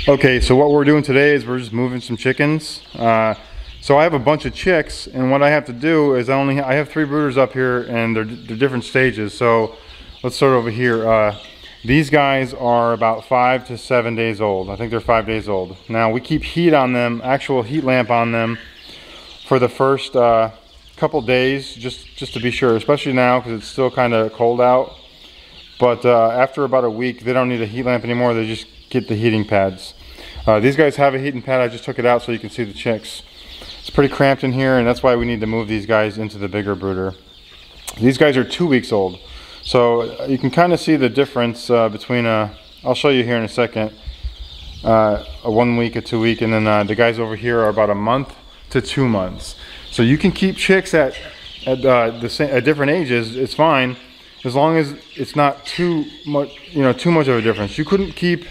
Okay, so what we're doing today is we're just moving some chickens. So I have a bunch of chicks, and what I have to do is I have 3 brooders up here, and they're different stages. So let's start over here. These guys are about 5 to 7 days old. I think they're 5 days old. Now we keep heat on them, actual heat lamp on them, for the first couple days, just to be sure, especially now because it's still kind of cold out. But after about a week, they don't need a heat lamp anymore. They just get the heating pads. These guys have a heating pad. I just took it out so you can see the chicks. It's pretty cramped in here, and that's why we need to move these guys into the bigger brooder. These guys are 2 weeks old. So you can kind of see the difference between I'll show you here in a second, a 1 week, a 2 week, and then the guys over here are about a month to 2 months. So you can keep chicks at different ages. It's fine, as long as it's not too much, too much of a difference. You couldn't keep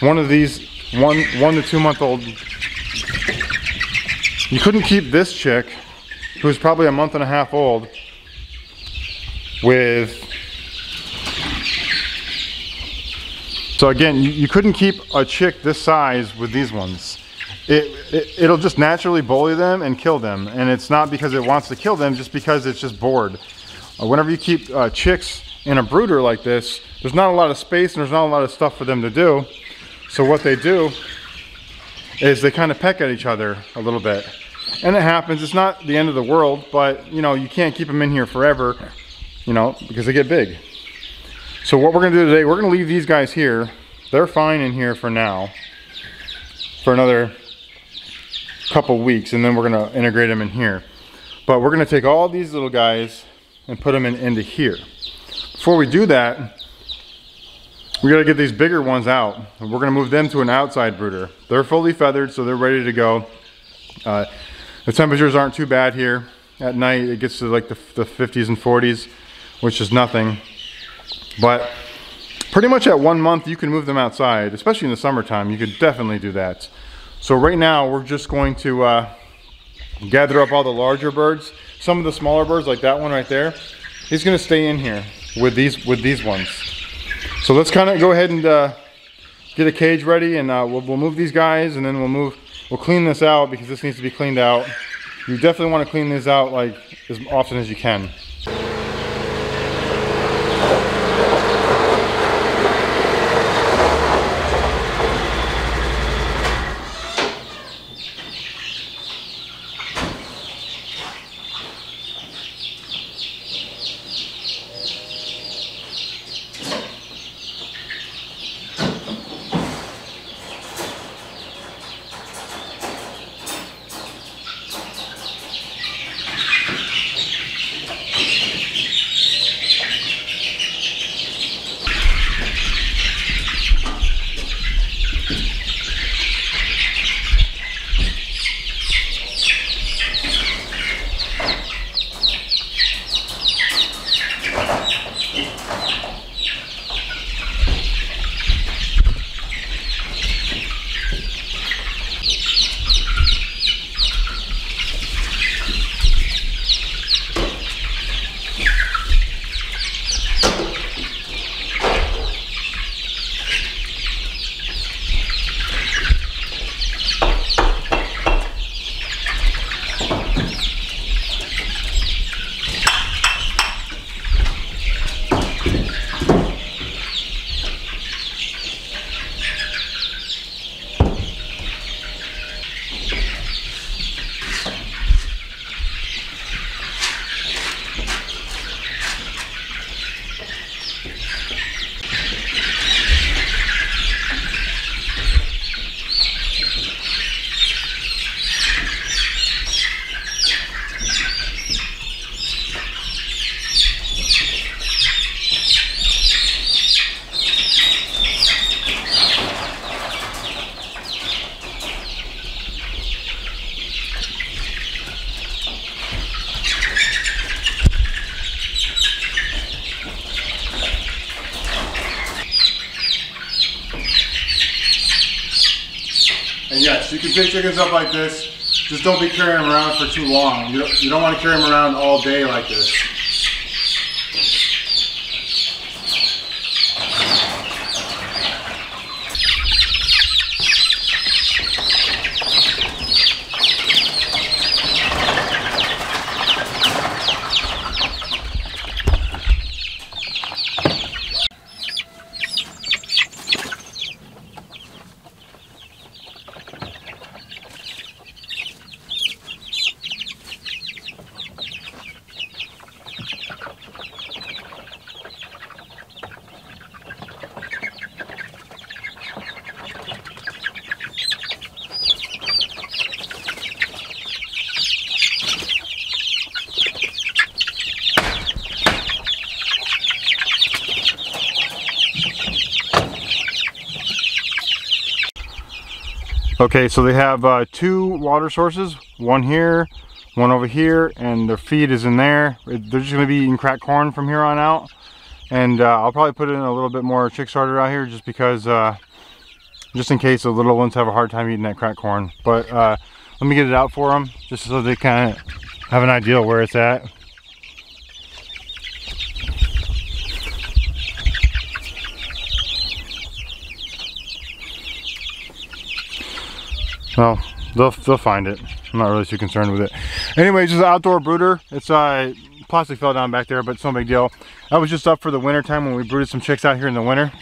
one of these 1 to 2 month old. You couldn't keep this chick, who's probably a month and a half old, with. So again, you couldn't keep a chick this size with these ones. It'll just naturally bully them and kill them, and it's not because it wants to kill them, just because it's just bored. Whenever you keep chicks in a brooder like this, there's not a lot of space and there's not a lot of stuff for them to do. So what they do is they kind of peck at each other a little bit. And it happens. It's not the end of the world, but you can't keep them in here forever, because they get big. So what we're going to do today, we're going to leave these guys here. They're fine in here for now, for another couple weeks, and then we're going to integrate them in here. But we're going to take all these little guys and put them into here. Before we do that, we got to get these bigger ones out, and we're going to move them to an outside brooder. They're fully feathered, so they're ready to go. The temperatures aren't too bad here. At night it gets to like the 50s and 40s, which is nothing. But pretty much at 1 month you can move them outside, especially in the summertime. You could definitely do that. So right now we're just going to gather up all the larger birds. Some of the smaller birds, like that one right there, he's going to stay in here with these ones. So let's kind of go ahead and get a cage ready, and we'll move these guys, and then we'll clean this out because this needs to be cleaned out. You definitely want to clean this out like as often as you can. And yes, you can pick chickens up like this. Just don't be carrying them around for too long. You don't want to carry them around all day like this. Okay, so they have 2 water sources, one here, one over here, and their feed is in there. They're just gonna be eating cracked corn from here on out. And I'll probably put in a little bit more chick starter out here just because, just in case the little ones have a hard time eating that cracked corn. But let me get it out for them just so they kind of have an idea where it's at. Well, they'll find it. I'm not really too concerned with it. Anyways, this is an outdoor brooder. It's plastic fell down back there, but it's no big deal. I was just up for the winter time when we brooded some chicks out here in the winter.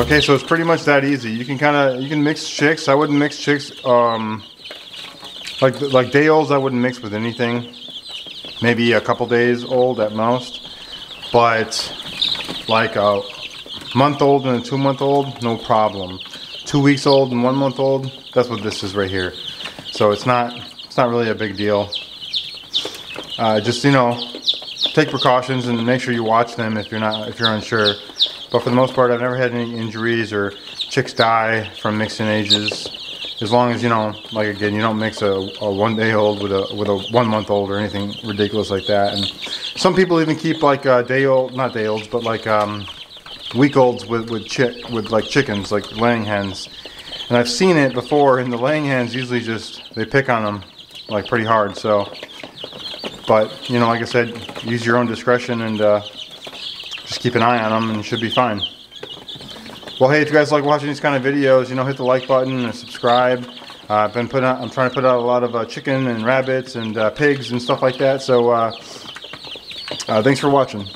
Okay, so it's pretty much that easy. You can mix chicks. I wouldn't mix chicks like day olds. I wouldn't mix with anything. Maybe a couple days old at most. But like a month old and a 2 month old, no problem. 2 weeks old and 1 month old, that's what this is right here. So it's not really a big deal. Just, you know, take precautions and make sure you watch them if you're unsure. But for the most part, I've never had any injuries or chicks die from mixing ages. As long as, you know, like again, you don't mix a 1 day old with a 1 month old or anything ridiculous like that. And some people even keep like not day olds, but like week olds with like chickens, like laying hens. And I've seen it before, and the laying hens usually they pick on them like pretty hard. So, but you know, like I said, use your own discretion and just keep an eye on them, and you should be fine. Well, hey, if you guys like watching these kind of videos, you know, hit the like button and subscribe. I'm trying to put out a lot of chicken and rabbits and pigs and stuff like that. So, thanks for watching.